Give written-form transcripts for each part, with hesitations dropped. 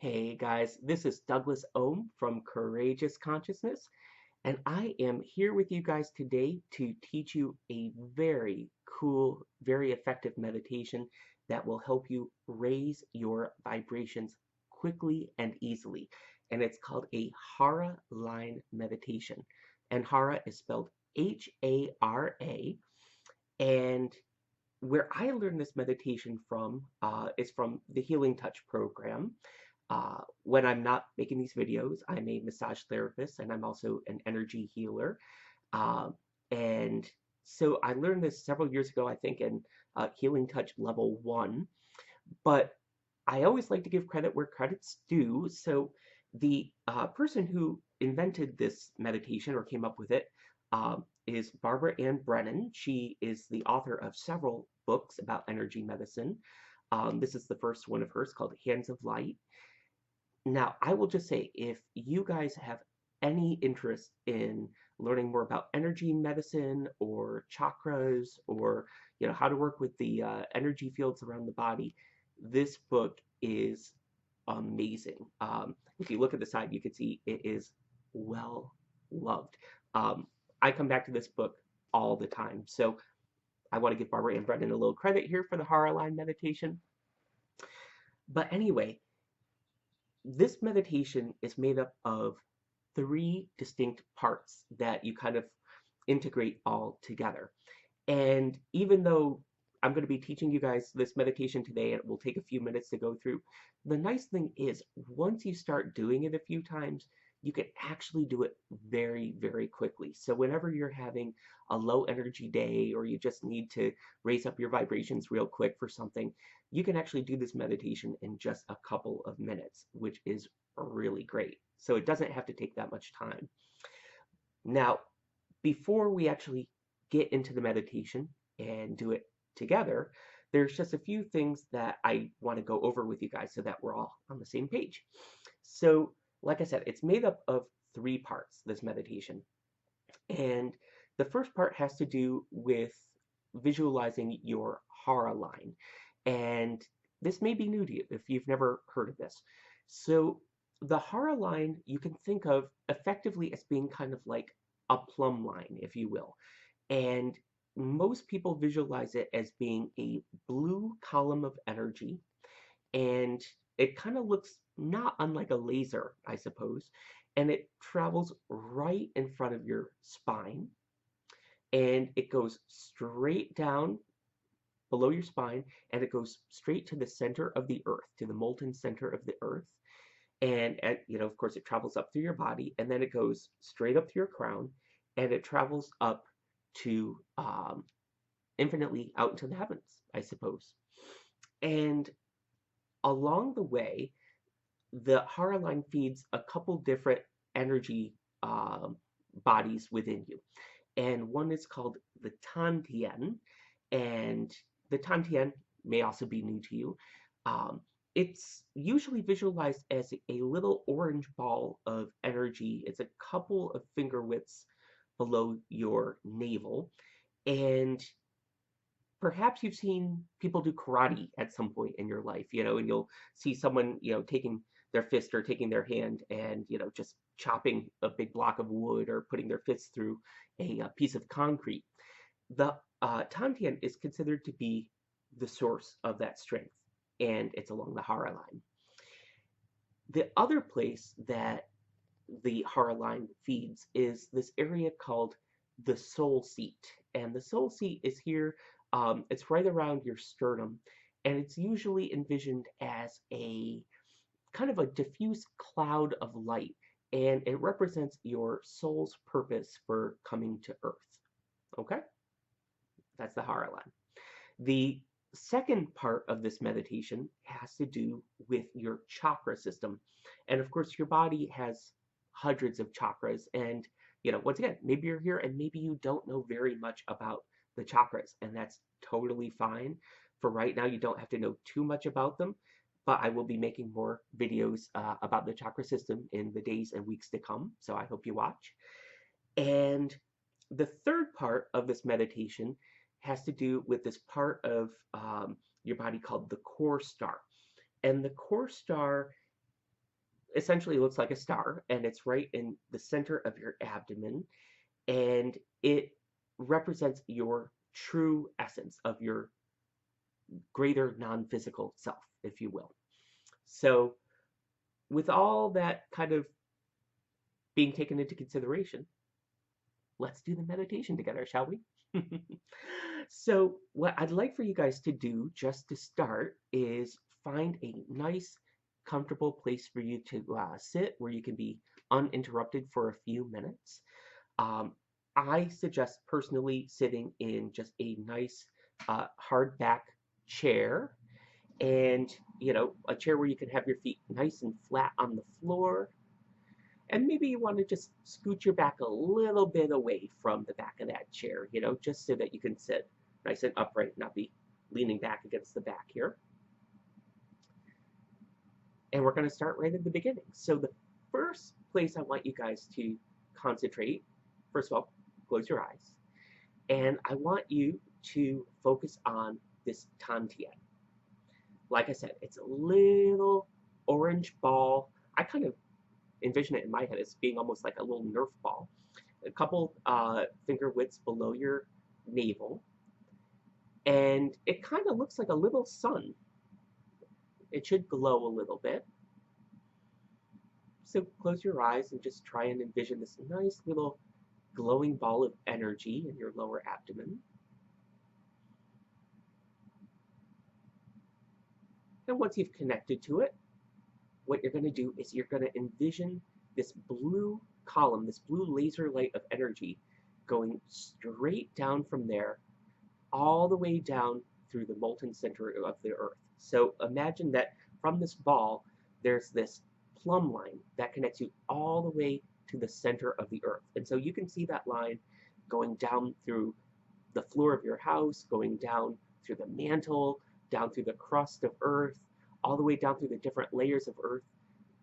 Hey guys, this is Douglas Ohm from Courageous Consciousness, and I am here with you guys today to teach you a very cool, very effective meditation that will help you raise your vibrations quickly and easily. And it's called a Hara Line Meditation. And Hara is spelled Hara. And where I learned this meditation from is from the Healing Touch program. When I'm not making these videos, I'm a massage therapist and I'm also an energy healer. Uh, and so I learned this several years ago, I think, in Healing Touch Level 1. But I always like to give credit where credit's due. So the person who invented this meditation or came up with it is Barbara Ann Brennan. She is the author of several books about energy medicine. This is the first one of hers called Hands of Light. Now, I will just say, if you guys have any interest in learning more about energy medicine or chakras or how to work with the energy fields around the body, this book is amazing. If you look at the side, you can see it is well loved. I come back to this book all the time, so I want to give Barbara Ann Brennan a little credit here for the Hara Line meditation. But anyway, this meditation is made up of three distinct parts that you kind of integrate all together. And even though I'm going to be teaching you guys this meditation today, and it will take a few minutes to go through, the nice thing is once you start doing it a few times, you can actually do it very, very quickly. So whenever you're having a low energy day or you just need to raise up your vibrations real quick for something, you can actually do this meditation in just a couple of minutes, which is really great. So it doesn't have to take that much time. Now, before we actually get into the meditation and do it together, there's just a few things that I want to go over with you guys so that we're all on the same page. So, like I said, it's made up of three parts, this meditation. And the first part has to do with visualizing your Hara line. And this may be new to you if you've never heard of this. So, the Hara line you can think of effectively as being kind of like a plumb line, if you will. And most people visualize it as being a blue column of energy. And it kind of looks not unlike a laser, I suppose. And it travels right in front of your spine. And it goes straight down below your spine. And it goes straight to the center of the earth, to the molten center of the earth. And, of course, it travels up through your body. And then it goes straight up to your crown. And it travels up to infinitely out into the heavens, I suppose. And along the way, the Hara line feeds a couple different energy bodies within you. And one is called the tien, and the tien may also be new to you. It's usually visualized as a little orange ball of energy. It's a couple of finger widths below your navel. And perhaps you've seen people do karate at some point in your life, and you'll see someone, taking their fist or taking their hand and, just chopping a big block of wood or putting their fists through a piece of concrete. The Tantien is considered to be the source of that strength, and it's along the Hara line. The other place that the Hara line feeds is this area called the soul seat. And the soul seat is here, it's right around your sternum, and it's usually envisioned as a kind of a diffuse cloud of light, and it represents your soul's purpose for coming to Earth. Okay? That's the Hara line. The second part of this meditation has to do with your chakra system. And of course, your body has hundreds of chakras. And, once again, maybe you're here and maybe you don't know very much about the chakras, and that's totally fine. For right now, you don't have to know too much about them, but I will be making more videos about the chakra system in the days and weeks to come, so I hope you watch. And the third part of this meditation has to do with this part of your body called the core star. And the core star essentially looks like a star, and it's right in the center of your abdomen, and it represents your true essence of your greater non-physical self, if you will. So with all that kind of being taken into consideration, let's do the meditation together, shall we? So what I'd like for you guys to do just to start is find a nice, comfortable place for you to sit where you can be uninterrupted for a few minutes. Um, I suggest personally sitting in just a nice hard back chair, and a chair where you can have your feet nice and flat on the floor, and maybe you want to just scoot your back a little bit away from the back of that chair, just so that you can sit nice and upright, not be leaning back against the back here. And we're going to start right at the beginning. So the first place I want you guys to concentrate, first of all, close your eyes. And I want you to focus on this tien. Like I said, it's a little orange ball. I kind of envision it in my head as being almost like a little Nerf ball, a couple finger widths below your navel, and it kind of looks like a little sun. It should glow a little bit. So close your eyes and just try and envision this nice little glowing ball of energy in your lower abdomen. And once you've connected to it, what you're going to do is you're going to envision this blue column, this blue laser light of energy going straight down from there, all the way down through the molten center of the earth. So imagine that from this ball, there's this plumb line that connects you all the way to the center of the earth. And so you can see that line going down through the floor of your house, going down through the mantle, down through the crust of earth, all the way down through the different layers of earth,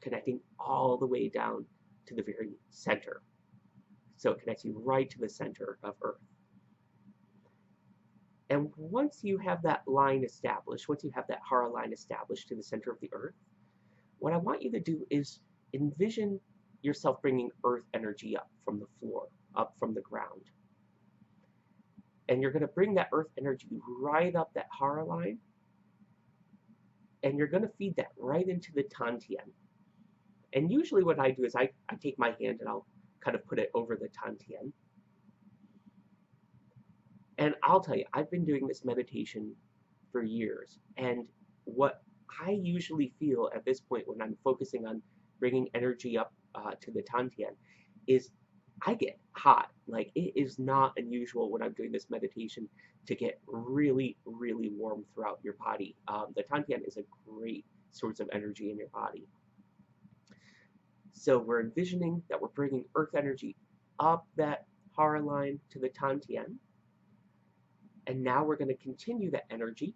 connecting all the way down to the very center. So it connects you right to the center of earth. And once you have that line established, once you have that Hara line established to the center of the earth, what I want you to do is envision yourself bringing earth energy up from the floor, up from the ground. And you're going to bring that earth energy right up that Hara line, and you're going to feed that right into the tien. And usually what I do is I take my hand and I'll kind of put it over the tien. And I'll tell you, I've been doing this meditation for years, and what I usually feel at this point when I'm focusing on bringing energy up to the tien is I get hot. Like, it is not unusual when I'm doing this meditation to get really, really warm throughout your body. The tien is a great source of energy in your body. So we're envisioning that we're bringing earth energy up that Hara line to the tien. And now we're going to continue that energy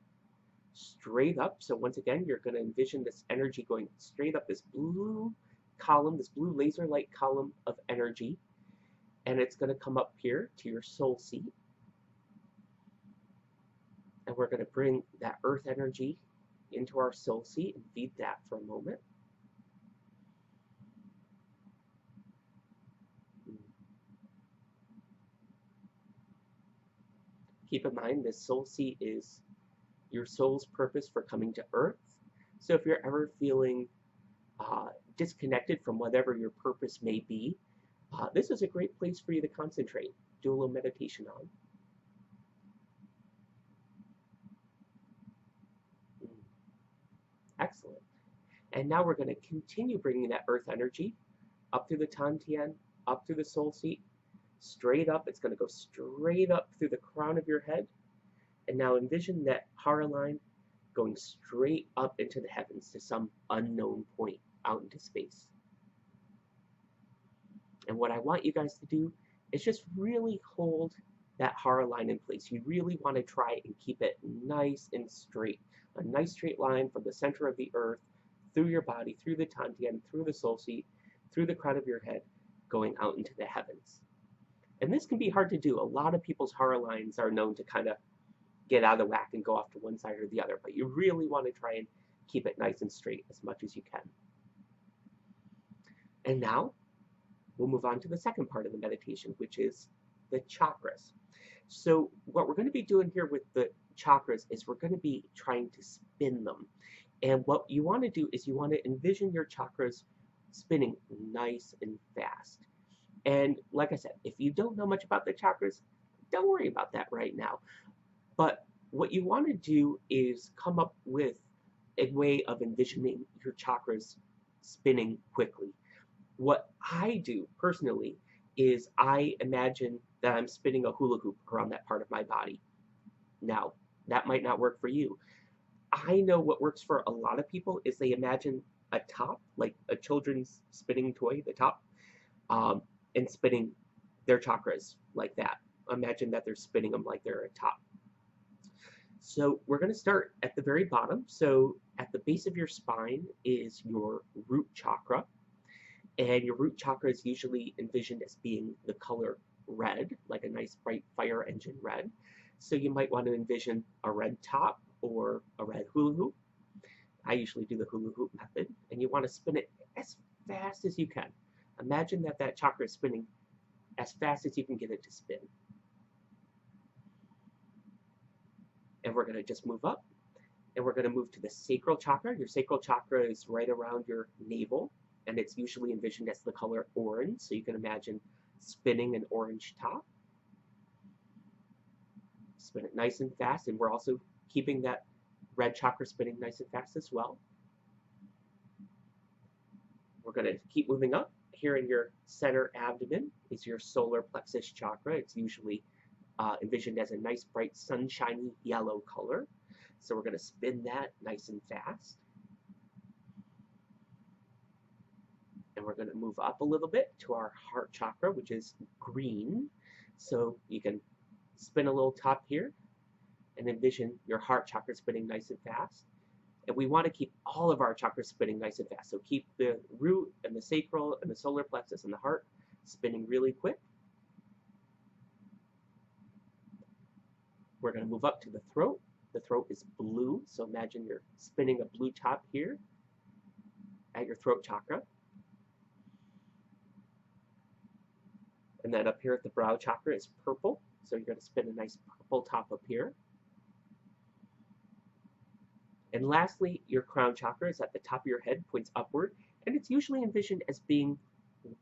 straight up. So once again, you're going to envision this energy going straight up, this blue column, this blue laser light column of energy. And it's going to come up here to your soul seat. And we're going to bring that earth energy into our soul seat and feed that for a moment. Keep in mind, this soul seat is your soul's purpose for coming to earth. So if you're ever feeling disconnected from whatever your purpose may be, this is a great place for you to concentrate, do a little meditation on. Excellent. And now we're going to continue bringing that earth energy up through the tien, up through the soul seat, straight up. It's going to go straight up through the crown of your head. And now envision that Hara line going straight up into the heavens to some unknown point out into space. And what I want you guys to do is just really hold that Hara line in place. You really want to try and keep it nice and straight. A nice straight line from the center of the earth, through your body, through the tien, through the soul seat, through the crown of your head, going out into the heavens. And this can be hard to do. A lot of people's Hara lines are known to kind of get out of whack and go off to one side or the other, but you really want to try and keep it nice and straight as much as you can. And now we'll move on to the second part of the meditation, which is the chakras. So what we're going to be doing here with the chakras is we're going to be trying to spin them. And what you want to do is you want to envision your chakras spinning nice and fast. And like I said, if you don't know much about the chakras, don't worry about that right now. But what you want to do is come up with a way of envisioning your chakras spinning quickly. What I do personally is I imagine that I'm spinning a hula hoop around that part of my body. Now, that might not work for you. I know what works for a lot of people is they imagine a top, like a children's spinning toy, the top, and spinning their chakras like that. Imagine that they're spinning them like they're a top. So we're going to start at the very bottom. So at the base of your spine is your root chakra. And your root chakra is usually envisioned as being the color red, like a nice bright fire engine red. So you might want to envision a red top or a red hula hoop. I usually do the hula hoop method. And you want to spin it as fast as you can. Imagine that that chakra is spinning as fast as you can get it to spin. And we're going to just move up. And we're going to move to the sacral chakra. Your sacral chakra is right around your navel. And it's usually envisioned as the color orange. So you can imagine spinning an orange top. Spin it nice and fast. And we're also keeping that red chakra spinning nice and fast as well. We're going to keep moving up. Here in your center abdomen is your solar plexus chakra. It's usually envisioned as a nice bright sunshiny yellow color. So we're going to spin that nice and fast. And we're going to move up a little bit to our heart chakra, which is green. So you can spin a little top here and envision your heart chakra spinning nice and fast. And we want to keep all of our chakras spinning nice and fast. So keep the root and the sacral and the solar plexus and the heart spinning really quick. We're going to move up to the throat. The throat is blue, so imagine you're spinning a blue top here at your throat chakra. And then up here at the brow chakra is purple, so you're going to spin a nice purple top up here. And lastly, your crown chakra is at the top of your head, points upward, and it's usually envisioned as being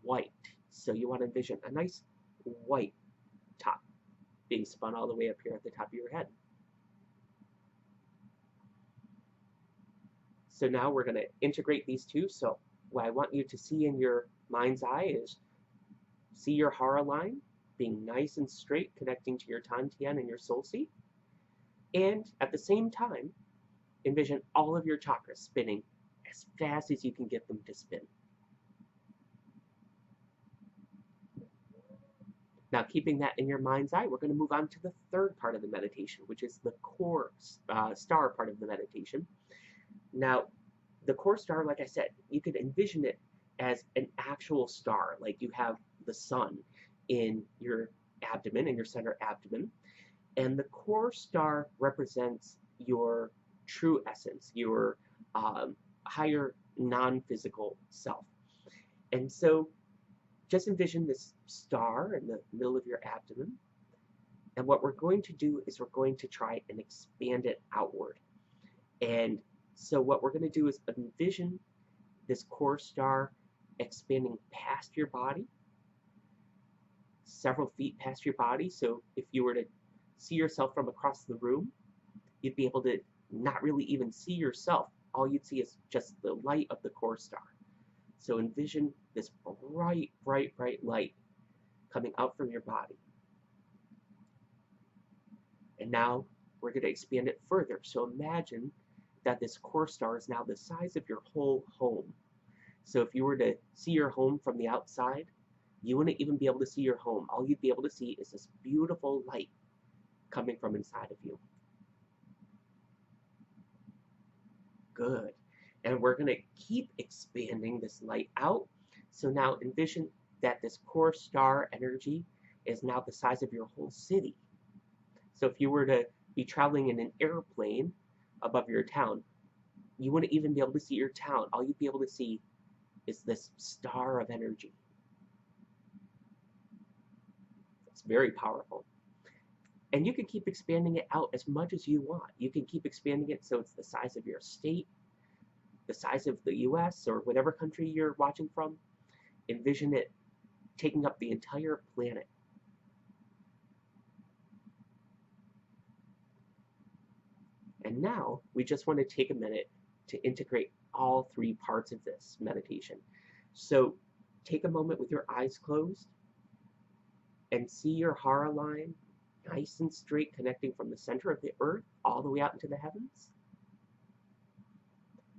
white. So you want to envision a nice white top being spun all the way up here at the top of your head. So now we're going to integrate these two. So what I want you to see in your mind's eye is see your Hara line being nice and straight, connecting to your tien and your soul seat. And at the same time, envision all of your chakras spinning as fast as you can get them to spin. Now, keeping that in your mind's eye, we're going to move on to the third part of the meditation, which is the core star part of the meditation. Now, the core star, like I said, you could envision it as an actual star, like you have the sun in your abdomen, in your center abdomen. And the core star represents your true essence, your higher non-physical self. And so just envision this star in the middle of your abdomen. And what we're going to do is we're going to try and expand it outward. And so what we're going to do is envision this core star expanding past your body, several feet past your body. So if you were to see yourself from across the room, you'd be able to not really even see yourself. All you'd see is just the light of the core star. So envision this bright, bright, bright light coming out from your body. And now we're going to expand it further. So imagine that this core star is now the size of your whole home. So if you were to see your home from the outside, you wouldn't even be able to see your home. All you'd be able to see is this beautiful light coming from inside of you. Good. And we're going to keep expanding this light out. So now envision that this core star energy is now the size of your whole city. So if you were to be traveling in an airplane above your town, you wouldn't even be able to see your town. All you'd be able to see is this star of energy. It's very powerful. And you can keep expanding it out as much as you want. You can keep expanding it so it's the size of your state, the size of the US, or whatever country you're watching from. Envision it taking up the entire planet. And now we just want to take a minute to integrate all three parts of this meditation. So take a moment with your eyes closed and see your Hara line nice and straight, connecting from the center of the earth all the way out into the heavens.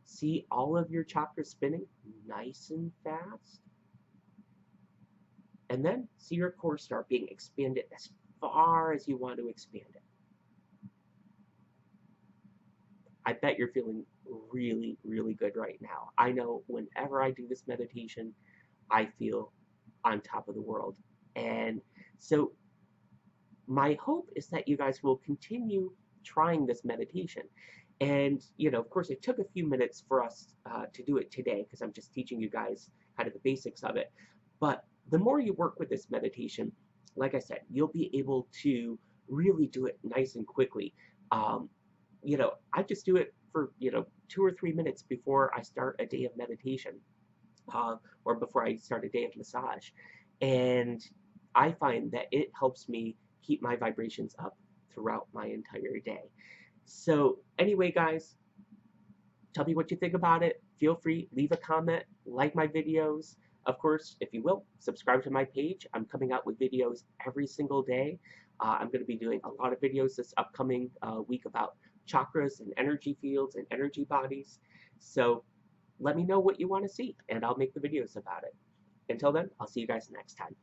See all of your chakras spinning nice and fast. And then see your core star being expanded as far as you want to expand it. I bet you're feeling really, really good right now. I know whenever I do this meditation, I feel on top of the world. And so my hope is that you guys will continue trying this meditation. And, of course, it took a few minutes for us to do it today because I'm just teaching you guys kind of the basics of it. But the more you work with this meditation, like I said, you'll be able to really do it nice and quickly. I just do it for, 2 or 3 minutes before I start a day of meditation or before I start a day of massage. And I find that it helps me keep my vibrations up throughout my entire day. So anyway, guys, tell me what you think about it. Feel free, leave a comment, like my videos. Of course, if you will, subscribe to my page. I'm coming out with videos every single day. I'm going to be doing a lot of videos this upcoming week about chakras and energy fields and energy bodies. So let me know what you want to see, and I'll make the videos about it. Until then, I'll see you guys next time.